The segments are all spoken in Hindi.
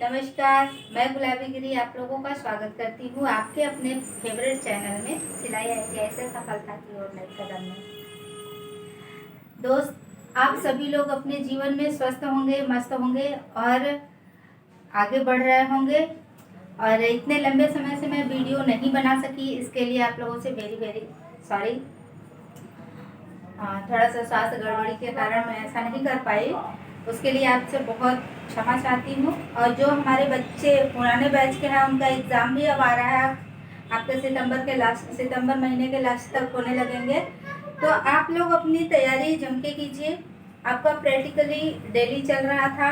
नमस्कार, मैं गुलाबी गिरी आप लोगों का स्वागत करती हूँ आपके अपने फेवरेट चैनल में सिलाई ऐसे सफलता की ओर नए कदम में। दोस्त, आप सभी लोग अपने जीवन में स्वस्थ होंगे, मस्त होंगे और आगे बढ़ रहे होंगे। और इतने लंबे समय से मैं वीडियो नहीं बना सकी, इसके लिए आप लोगों से वेरी वेरी सॉरी। थोड़ा सा स्वास्थ्य गड़बड़ी के कारण मैं ऐसा नहीं कर पाई, उसके लिए आपसे बहुत क्षमा चाहती हूँ। और जो हमारे बच्चे पुराने बैच के हैं उनका एग्ज़ाम भी अब आ रहा है, आपके सितंबर महीने के लास्ट तक होने लगेंगे। तो आप लोग अपनी तैयारी जम के कीजिए। आपका प्रैक्टिकली डेली चल रहा था,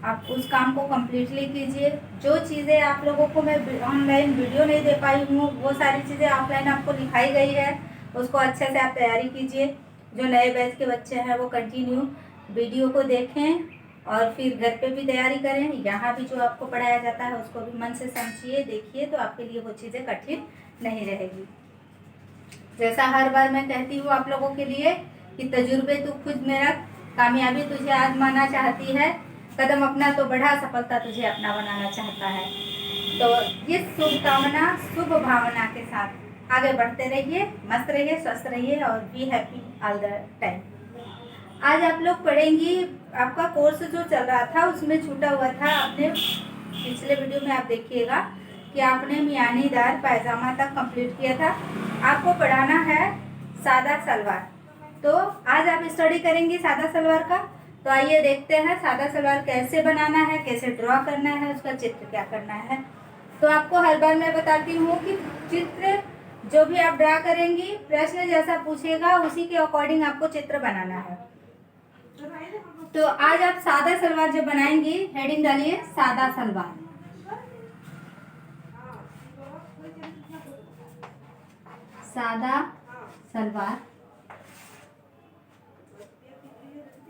आप उस काम को कम्प्लीटली कीजिए। जो चीज़ें आप लोगों को मैं ऑनलाइन वीडियो नहीं दे पाई हूँ वो सारी चीज़ें ऑफलाइन आपको लिखाई गई है, उसको अच्छे से आप तैयारी कीजिए। जो नए बैच के बच्चे हैं वो कंटिन्यू वीडियो को देखें और फिर घर पे भी तैयारी करें। यहाँ भी जो आपको पढ़ाया जाता है उसको भी मन से समझिए, देखिए, तो आपके लिए वो चीज़ें कठिन नहीं रहेगी। जैसा हर बार मैं कहती हूँ आप लोगों के लिए कि तजुर्बे तू खुद में रख, कामयाबी तुझे आजमाना चाहती है, कदम अपना तो बढ़ा, सफलता तुझे अपना बनाना चाहता है। तो इस शुभकामना, शुभ भावना के साथ आगे बढ़ते रहिए, मस्त रहिए, स्वस्थ रहिए और be happy all the time. आज आप लोग पढ़ेंगी, आपका कोर्स जो चल रहा था उसमें छूटा हुआ था, आपने पिछले वीडियो में आप देखिएगा कि आपने मियानीदार पायजामा तक कंप्लीट किया था। आपको पढ़ाना है सादा सलवार। तो आज आप स्टडी करेंगी सादा सलवार का। तो आइए देखते हैं सादा सलवार कैसे बनाना है, कैसे ड्रॉ करना है, उसका चित्र क्या करना है। तो आपको हर बार मैं बताती हूँ कि चित्र जो भी आप ड्रा करेंगी, प्रश्न जैसा पूछेगा उसी के अकॉर्डिंग आपको चित्र बनाना है। तो आज आप सादा सलवार जो बनाएंगी, हेडिंग डालिए सादा सलवार। सादा सलवार।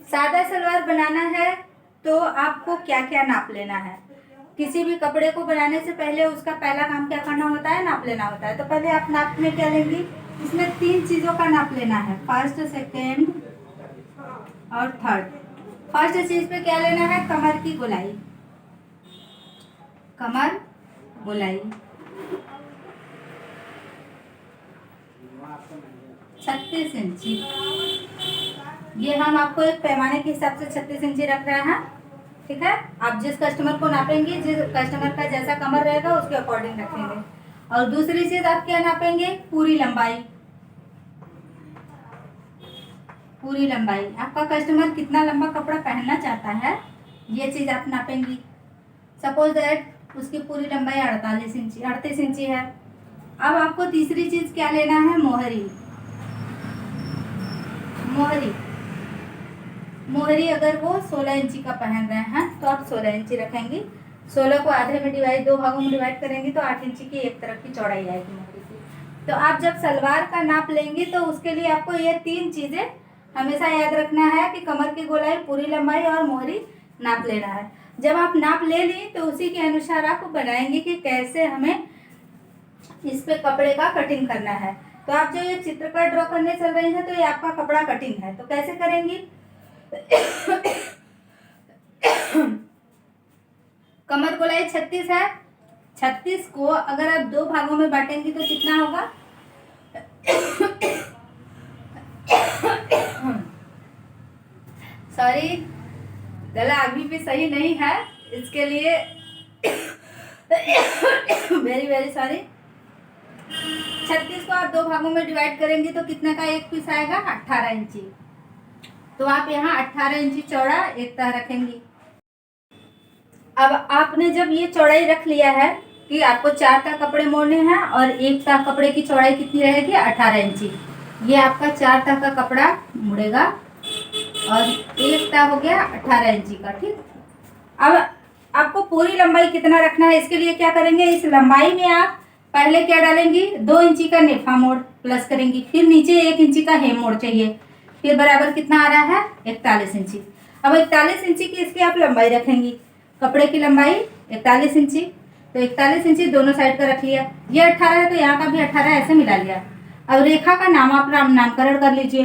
सादा सलवार बनाना है तो आपको क्या क्या नाप लेना है। किसी भी कपड़े को बनाने से पहले उसका पहला काम क्या करना होता है, नाप लेना होता है। तो पहले आप नाप में क्या लेंगी, इसमें 3 चीज़ों का नाप लेना है, फर्स्ट, सेकेंड और थर्ड। फर्स्ट चीज पे क्या लेना है, कमर की गोलाई। कमर गोलाई 36 इंची। ये हम आपको एक पैमाने के हिसाब से 36 इंची रख रहे हैं, ठीक है। आप जिस कस्टमर को नापेंगे, जिस कस्टमर का जैसा कमर रहेगा उसके अकॉर्डिंग रखेंगे। और दूसरी चीज आप क्या नापेंगे, पूरी लंबाई। पूरी लंबाई, आपका कस्टमर कितना लंबा कपड़ा पहनना चाहता है ये चीज़ आप नापेंगी। सपोज दैट उसकी पूरी लंबाई 38 इंची है। अब आपको तीसरी चीज़ क्या लेना है, मोहरी। मोहरी मोहरी अगर वो 16 इंची का पहन रहे हैं तो आप 16 इंची रखेंगी। 16 को आधे में डिवाइड, 2 भागों में डिवाइड करेंगी तो 8 इंची की एक तरफ की चौड़ाई आएगी मोहरी की। तो आप जब सलवार का नाप लेंगी तो उसके लिए आपको ये 3 चीज़ें हमेशा याद रखना है कि कमर की गोलाई, पूरी लंबाई और मोहरी नाप लेना है। जब आप नाप ले ली तो उसी के अनुसार आप बनाएंगे कि कैसे हमें इस पे कपड़े का कटिंग करना है। तो आप जो ये चित्रकार ड्रॉ करने चल रही हैं तो ये आपका कपड़ा कटिंग है, तो कैसे करेंगी। कमर गोलाई 36 है। 36 को अगर आप 2 भागों में बांटेंगी तो कितना होगा, सॉरी गला अभी भी सही नहीं है, इसके लिए वेरी वेरी सॉरी। 36 को आप 2 भागों में डिवाइड करेंगे तो कितने का एक पीस आएगा, 18 इंची। तो आप यहाँ 18 इंची चौड़ा एक तह रखेंगी। अब आपने जब ये चौड़ाई रख लिया है कि आपको 4 तह कपड़े मोड़ने हैं और एक तह कपड़े की चौड़ाई कितनी रहेगी, 18 इंची। ये आपका 4 तह का कपड़ा मुड़ेगा और एक तह हो गया 18 इंची का, ठीक। अब आपको पूरी लंबाई कितना रखना है, इसके लिए क्या करेंगे, इस लंबाई में आप पहले क्या डालेंगी, 2 इंची का नेफा मोड़ प्लस करेंगी, फिर नीचे 1 इंची का हेम मोड़ चाहिए, फिर बराबर कितना आ रहा है, 41 इंची। अब 41 इंची की इसकी आप लंबाई रखेंगी, कपड़े की लंबाई 41 इंची। तो 41 इंची दोनों साइड का रख लिया। ये 18 है तो यहाँ का भी 18 ऐसे मिला लिया। अब रेखा का नाम आप नामकरण कर लीजिए,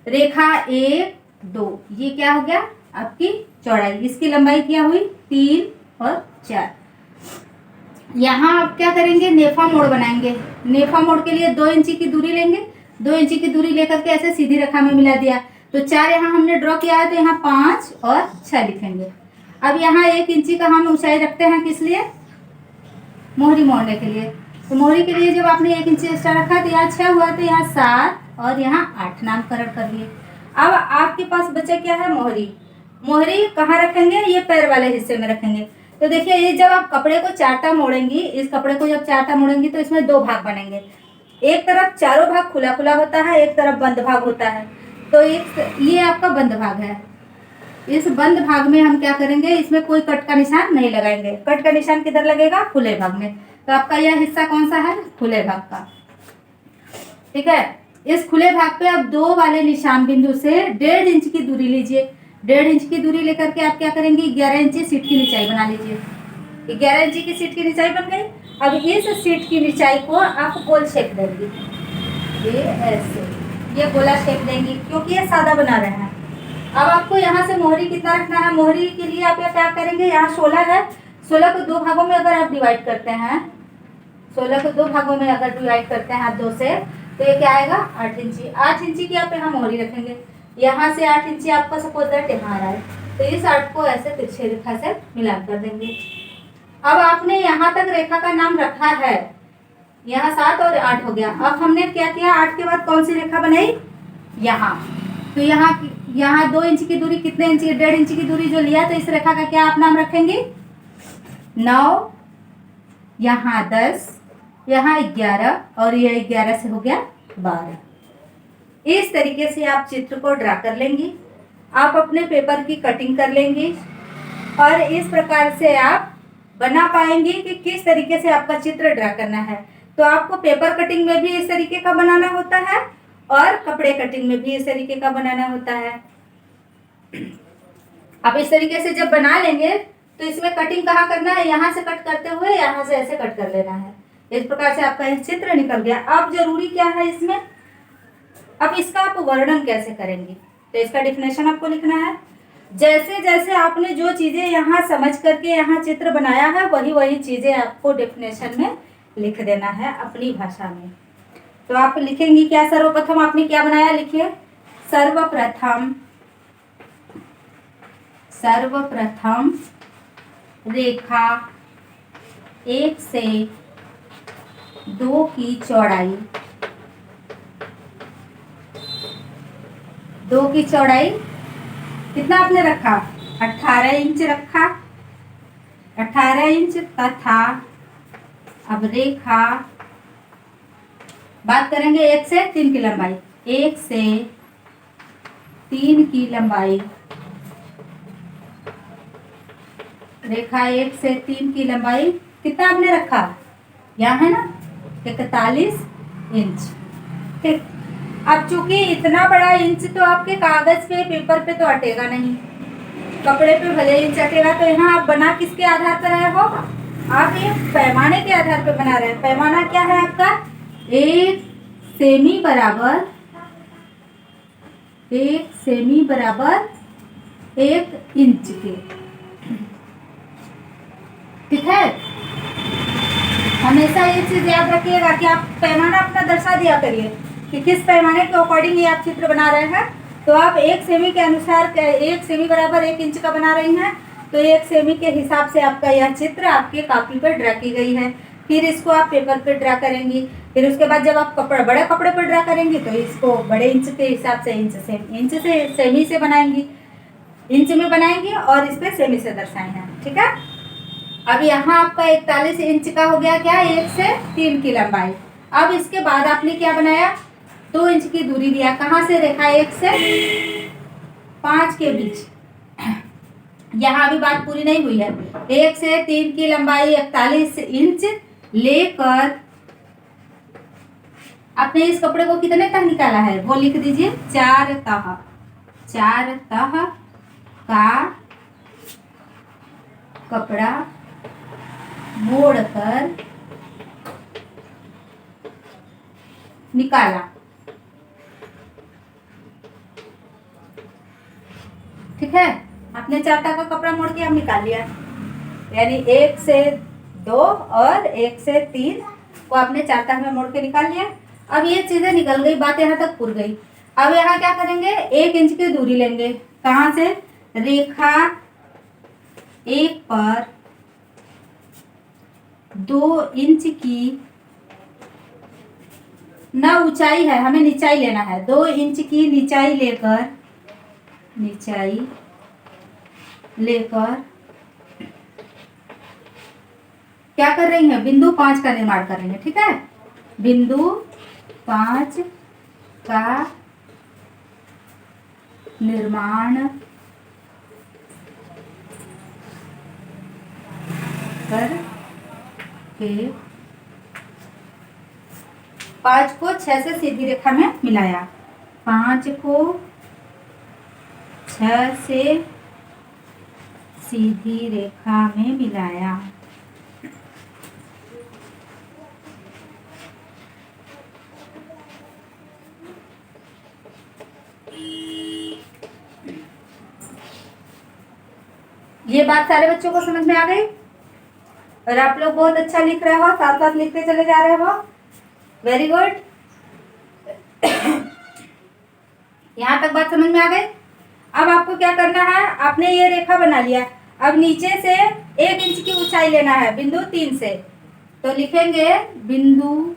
रेखा 1 2, ये क्या हो गया आपकी चौड़ाई। इसकी लंबाई क्या हुई, 3 और 4। यहाँ आप क्या करेंगे, नेफा मोड़ बनाएंगे। नेफा मोड़ के लिए 2 इंची की दूरी लेंगे। 2 इंची की दूरी लेकर के ऐसे सीधी रेखा में मिला दिया। तो 4 यहाँ हमने ड्रॉ किया है, तो यहाँ 5 और 6 लिखेंगे। अब यहाँ 1 इंची का हम ऊंचाई रखते हैं, किस लिए, मोहरी मोड़ने के लिए। तो मोहरी के लिए जब आपने 1 इंची एक्स्ट्रा रखा तो यहाँ 6 हुआ, तो यहाँ 7 और यहाँ 8 नामकरण कर लिए। अब आपके पास बचा क्या है, मोहरी। मोहरी कहाँ रखेंगे, ये पैर वाले हिस्से में रखेंगे। तो देखिए, ये जब आप कपड़े को चारटा मोड़ेंगी, इस कपड़े को जब चारटा मोड़ेंगी तो इसमें 2 भाग बनेंगे। एक तरफ चारों भाग खुला खुला होता है, एक तरफ बंद भाग होता है। तो ये आपका बंद भाग है। इस बंद भाग में हम क्या करेंगे, इसमें कोई कट का निशान नहीं लगाएंगे। कट का निशान किधर लगेगा, खुले भाग में। तो आपका यह हिस्सा कौन सा है, खुले भाग का। ठीक है, इस खुले भाग पे आप 2 वाले निशान बिंदु से 1.5 इंच की दूरी लीजिए। 1.5 इंच की दूरी लेकर के आप क्या करेंगे, 11 इंची सीट की निचाई बना लीजिए। 11 इंची की सीट की निचाई बन गई। अब इस सीट की निचाई को आप गोल शेप देंगे, ये ऐसे, ये गोला शेप देंगे, क्योंकि ये सादा बना रहे हैं। अब आपको यहाँ से मोहरी कितना रखना है, मोहरी के लिए आप क्या करेंगे, यहाँ 16 है। 16 को 2 भागों में अगर आप डिवाइड करते हैं, 16 को 2 भागों में अगर डिवाइड करते हैं 2 से, तो ये क्या आएगा, 8 इंची। 8 इंची की आप यहाँ मोहरी रखेंगे। यहाँ से 8 इंची आपका सपोज दैट यहाँ आ रहा है, तो इस 8 को ऐसे तिरछे रेखा से मिलान कर देंगे। अब आपने यहाँ तक रेखा का नाम रखा है, यहाँ 7 और 8 हो गया। अब हमने क्या किया, 8 के बाद कौन सी रेखा बनाई, यहाँ। तो यहाँ 2 इंच की दूरी, कितने इंची, 1.5 इंच की दूरी जो लिया, तो इस रेखा का क्या आप नाम रखेंगे, 9, यहाँ 10, यहाँ 11 और ये 11 से हो गया 12। इस तरीके से आप चित्र को ड्रा कर लेंगी। आप अपने पेपर की कटिंग कर लेंगी और इस प्रकार से आप बना पाएंगी कि किस तरीके से आपका चित्र ड्रा करना है। तो आपको पेपर कटिंग में भी इस तरीके का बनाना होता है और कपड़े कटिंग में भी इस तरीके का बनाना होता है। आप इस तरीके से जब बना लेंगे तो इसमें कटिंग कहाँ करना है, यहाँ से कट करते हुए यहाँ से ऐसे कट कर लेना है। इस प्रकार से आपका यह चित्र निकल गया। अब जरूरी क्या है इसमें, अब इसका आप वर्णन कैसे करेंगे, तो इसका डिफिनेशन आपको लिखना है। जैसे जैसे आपने जो चीज़ें यहाँ समझ करके यहाँ चित्र बनाया है, वही वही चीज़ें आपको डिफिनेशन में लिख देना है अपनी भाषा में। तो आप लिखेंगी क्या, सर्वप्रथम आपने क्या बनाया, लिखिए, सर्वप्रथम रेखा 1 से 2 की चौड़ाई, 2 की चौड़ाई कितना आपने रखा, 18 इंच रखा, 18 इंच तथा अब रेखा, बात करेंगे 1 से 3 की लंबाई, 1 से 3 की लंबाई, रेखा 1 से 3 की लंबाई कितना आपने रखा, यहाँ है ना 41 इंच। ठीक, अब चूंकि इतना बड़ा इंच तो आपके कागज पे, पेपर पे तो अटेगा नहीं, कपड़े पे भले इंच अटेगा। तो यहाँ आप बना किसके आधार पर रहे हो, आप ये पैमाने के आधार पर बना रहे हैं। पैमाना क्या है आपका, 1 सेमी बराबर 1 इंच के। ठीक है, हमेशा ये चीज याद रखिएगा कि आप पैमाना अपना दर्शा दिया करिए कि किस पैमाने के अकॉर्डिंग ये आप चित्र बना रहे हैं। तो आप 1 सेमी के अनुसार, 1 सेमी बराबर 1 इंच का बना रही हैं, तो 1 सेमी के हिसाब से आपका यह चित्र आपके कॉपी पर ड्रा की गई है। फिर इसको आप पेपर पर ड्रा करेंगी। फिर उसके बाद जब आप बड़े कपड़े पर ड्रा करेंगी तो इसको बड़े इंच के हिसाब से, इंच से सेमी से बनाएंगी, इंच में बनाएंगी और इस पर सेमी से दर्शाएंगे। ठीक है, अब यहाँ आपका 41 इंच का हो गया क्या, 1 से 3 की लंबाई। अब इसके बाद आपने क्या बनाया, 2 इंच की दूरी दिया, कहाँ से, रेखा 1 से 5 के बीच। यहाँ अभी बात पूरी नहीं हुई है। 1 से 3 की लंबाई 41 इंच लेकर आपने इस कपड़े को कितने तक निकाला है, वो लिख दीजिए, 4 तह का कपड़ा मोड़कर निकाला। ठीक है, आपने 4 तह का कपड़ा मोड़ के अब निकाल लिया। यानी 1 से 2 और 1 से 3 को आपने चार में मोड़ के निकाल लिया। अब ये चीजें निकल गई, बात यहाँ तक पुर गई। अब यहाँ क्या करेंगे, 1 इंच की दूरी लेंगे। कहाँ से, रेखा 1 पर 2 इंच की ना ऊंचाई है, हमें निचाई लेना है। 2 इंच की निचाई लेकर क्या कर रही हैं, बिंदु 5 का निर्माण कर रही हैं। ठीक है, बिंदु 5 का निर्माण करके 5 को 6 से सीधी रेखा में मिलाया। 5 को 6 से सीधी रेखा में मिलाया। ये बात सारे बच्चों को समझ में आ गई, और आप लोग बहुत अच्छा लिख रहे हो, साथ साथ लिखते चले जा रहे हो। Very good. यहाँ तक बात समझ में आ गई। अब आपको क्या करना है, आपने ये रेखा बना लिया। अब नीचे से 1 इंच की ऊंचाई लेना है बिंदु 3 से। तो लिखेंगे बिंदु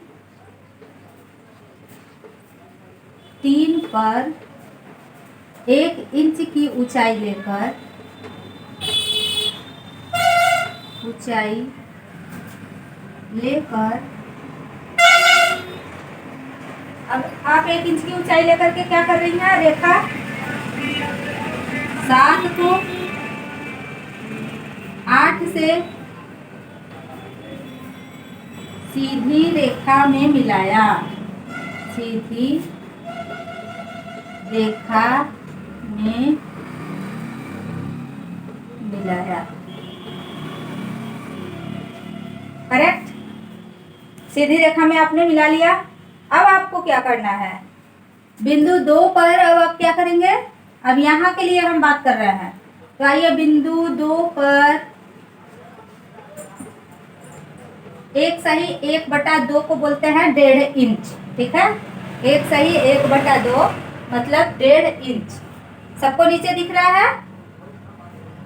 3 पर 1 इंच की ऊंचाई लेकर अब आप 1 इंच की ऊंचाई लेकर के क्या कर रही हैं, रेखा 7 को 8 से सीधी रेखा में मिलाया। सीधी रेखा में मिलाया। करेक्ट, सीधी रेखा में आपने मिला लिया। अब आपको क्या करना है, बिंदु 2 पर अब आप क्या करेंगे, अब यहाँ के लिए हम बात कर रहे हैं। तो आइए, बिंदु 2 पर 1 सही 1/2 को बोलते हैं 1.5 इंच। ठीक है, 1 सही 1/2 मतलब 1.5 इंच। सबको नीचे दिख रहा है,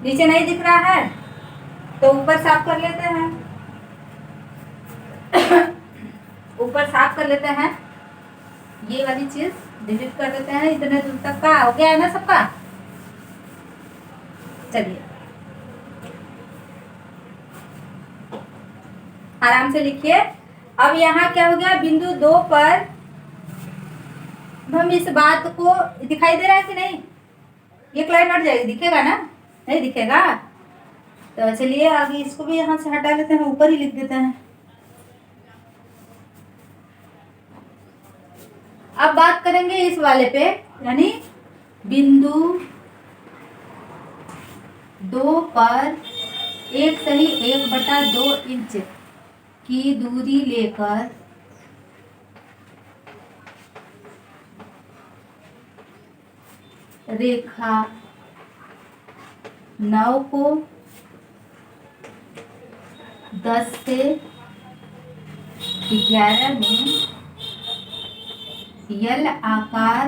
नीचे नहीं दिख रहा है तो ऊपर साफ कर लेते हैं। ऊपर साफ कर लेते हैं, ये वाली चीज डिलीट कर देते हैं। इतने दूर तक का हो गया है ना सबका। चलिए आराम से लिखिए। अब यहाँ क्या हो गया, बिंदु 2 पर हम इस बात को, दिखाई दे रहा है कि नहीं, ये लाइन हट जाएगी, दिखेगा ना, नहीं दिखेगा तो चलिए आगे इसको भी यहाँ से हटा लेते हैं, ऊपर ही लिख देते हैं। अब बात करेंगे इस वाले पे, यानी बिंदु 2 पर 1 सही 1/2 इंच की दूरी लेकर रेखा 9 को 10 से 11 में यल आकार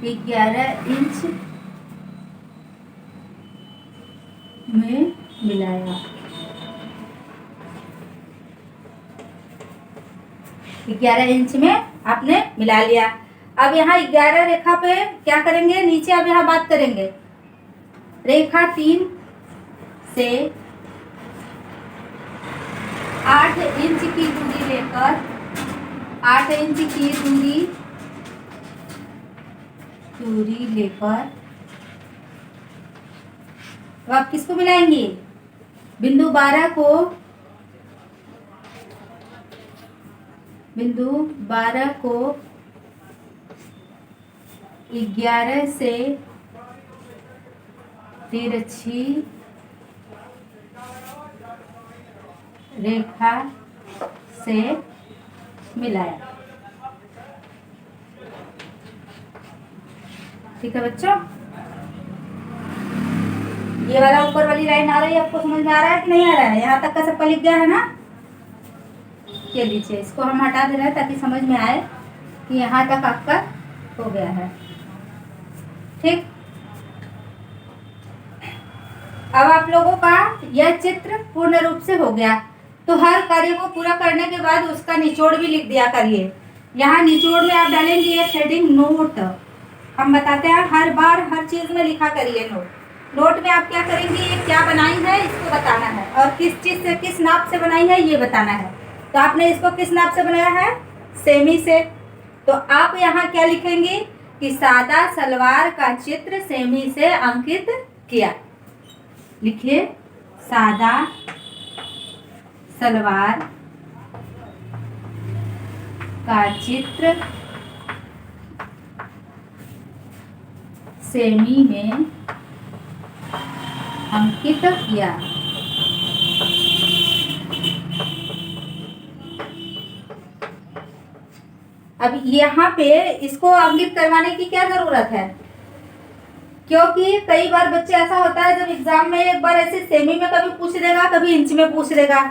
11 इंच में मिलाया। 11 इंच में आपने मिला लिया। अब यहाँ 11 रेखा पे क्या करेंगे, नीचे अब यहाँ बात करेंगे, रेखा 3 से 8 इंच की दूरी लेकर 8 इंच की दूरी लेकर तो आप किसको मिलाएंगी, बिंदु 12 को 11 से तिरछी रेखा से मिलाया। ठीक है बच्चों, ये वाला ऊपर वाली लाइन आ रही है, आपको समझ में आ रहा है कि नहीं आ रहा है? यहाँ तक का सबका लिख गया है ना? ये लीजिए, इसको हम हटा दे रहे हैं ताकि समझ में आए कि यहाँ तक आपका हो गया है। ठीक, अब आप लोगों का यह चित्र पूर्ण रूप से हो गया। तो हर कार्य को पूरा करने के बाद उसका निचोड़ भी लिख दिया करिए। यहाँ निचोड़ में आप डालेंगे ये हेडिंग नोट। हम बताते हैं हर बार हर चीज में लिखा करिए नोट। नोट में आप क्या करेंगे, ये क्या बनाई है इसको बताना है, और किस चीज से किस नाप से बनाई है ये बताना है। तो आपने इसको किस नाप से बनाया है? सेमी से। तो आप यहाँ क्या लिखेंगे कि सादा सलवार का चित्र सेमी से अंकित किया। लिखिए, सादा सलवार का चित्र सेमी में अंकित किया। अब यहाँ पे इसको अंकित करवाने की क्या जरूरत है? क्योंकि कई बार बच्चे ऐसा होता है जब एग्जाम में एक बार ऐसे सेमी में कभी पूछ देगा, कभी इंच में पूछ देगा,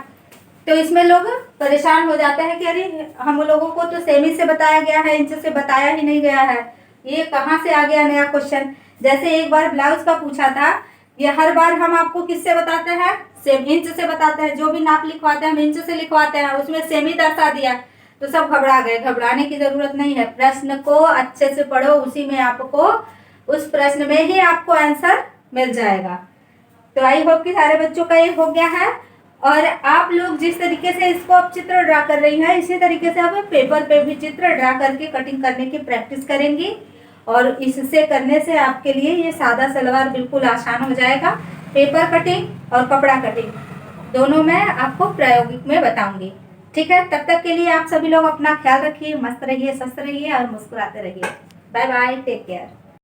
तो इसमें लोग परेशान हो जाते हैं कि अरे हम लोगों को तो सेमी से बताया गया है, इंच से बताया ही नहीं गया है, ये कहाँ से आ गया नया क्वेश्चन। जैसे एक बार ब्लाउज का पूछा था, ये हर बार हम आपको किससे बताते हैं? सेम इंच से बताते हैं। जो भी नाप लिखवाते हैं हम इंच से लिखवाते हैं, उसमें सेमी दर्शा दिया तो सब घबरा गए। घबराने की जरूरत नहीं है, प्रश्न को अच्छे से पढ़ो, उसी में आपको उस प्रश्न में ही आपको आंसर मिल जाएगा। तो आई होप कि सारे बच्चों का ये हो गया है। और आप लोग जिस तरीके से इसको अब चित्र ड्रा कर रही हैं, इसी तरीके से आप पेपर पे भी चित्र ड्रा करके कटिंग करने की प्रैक्टिस करेंगी, और इससे करने से आपके लिए ये सादा सलवार बिल्कुल आसान हो जाएगा। पेपर कटिंग और कपड़ा कटिंग दोनों मैं आपको प्रायोगिक में बताऊंगी। ठीक है, तब तक के लिए आप सभी लोग अपना ख्याल रखिए, मस्त रहिए, स्वस्थ रहिए और मुस्कुराते रहिए। Bye bye, take care.